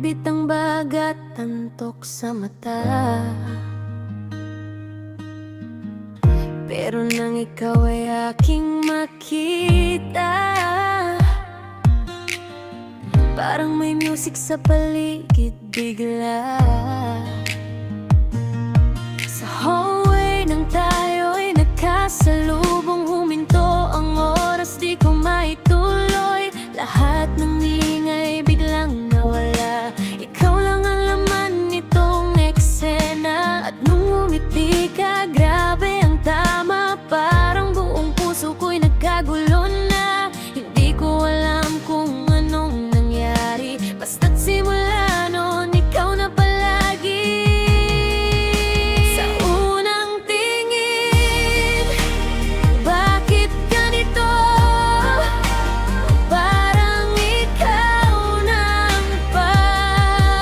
Bit ang bagat, tantok sa mata. Pero nang ikaw ay aking makita, parang may music sa paligid bigla. Sa hallway nang tayo'y nagkasalubong, huminto ang oras, di ko maituloy. Lahat ng ingay biglang nawala. Ikaw lang ang laman nitong eksena. At nung umiti ka, grabe ang tama. Parang buong puso ko'y nagkagulo na. Hindi ko alam kung anong nangyari, basta't simula noon ikaw na palagi. Sa unang tingin, bakit ganito? Parang ikaw na ang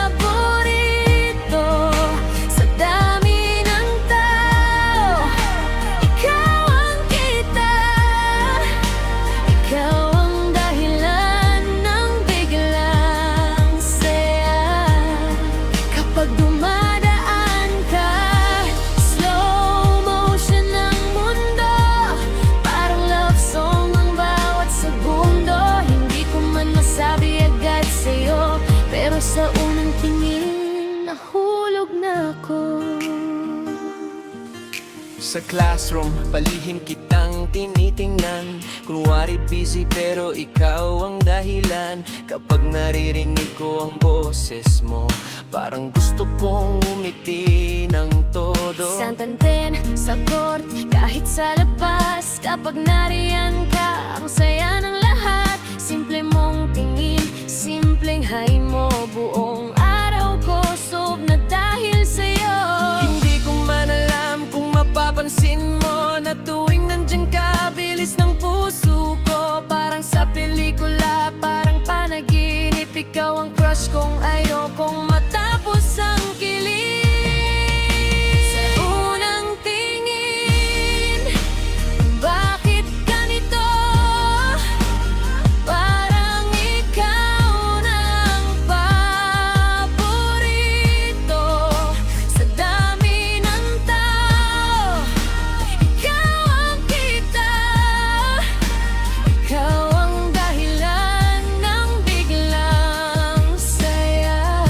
paborito. Sa dami ng tao, ikaw ang kita. Ikaw ang dahilan ng biglang saya. Kapag dumadaan ka, slow motion ng mundo. Parang love song ang bawat segundo. Hindi ko man masabi agad sa'yo, pero sa unang tingin, nahulog na ako. Sa classroom, palihim kitang tinitingnan. Kunwari busy pero ikaw ang dahilan. Kapag naririnig ko ang boses mo, parang gusto kong umiti ng todo. Santanten, sa court, kahit sa labas. Kapag nariyan ka, ang saya ng lahat. Simple mong tingin, simpleng hay mo. Buong araw ko sob na dahil sa'yo. Hindi ko man alam kung mapapansin mo na tuwing nandyan ka, bilis ng puso ko. Parang sa pelikula, parang panaginip. Ikaw ang crush kong ayokong matapos ang kilig. Sa unang tingin, bakit ganito? Parang ikaw na ang paborito. Sa dami ng tao, ikaw ang kita. Ikaw ang dahilan ng biglang saya.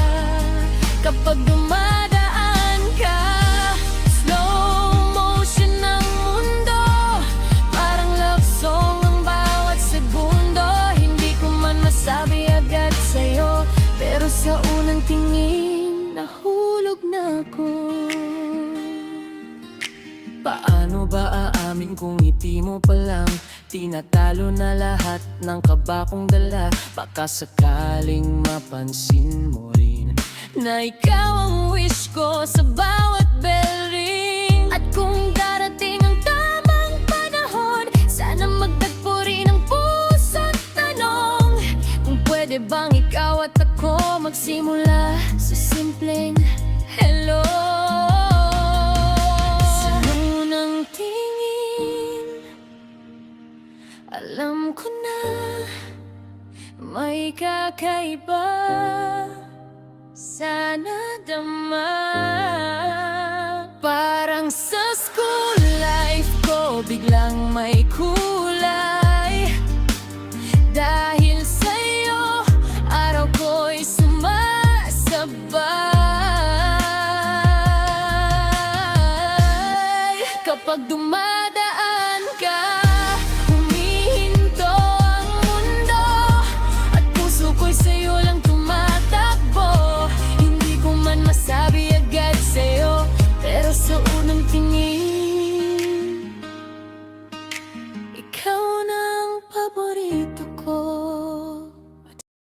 Kapag dumadaan ka, slow motion ng mundo. Parang love song ang bawat segundo. Hindi ko man masabi agad sa'yo, pero sa unang tingin, nahulog na ako. Paano ba aamin kung ngiti mo pa lang tinatalo na lahat ng kaba kong dala? Baka sakaling mapansin mo rin Na ikaw ang wish ko sa bawat bell ring. At kung darating ang tamang panahon, sana magtagpo rin ang puso't tanong kung pwede bang ikaw at ako magsimula sa simpleng hello. Sa unang tingin, alam ko na may kakaiba. Sana dama. Parang sa school life ko biglang may kulay. Dahil sa'yo, araw ko'y sumasabay. Kapag dumaan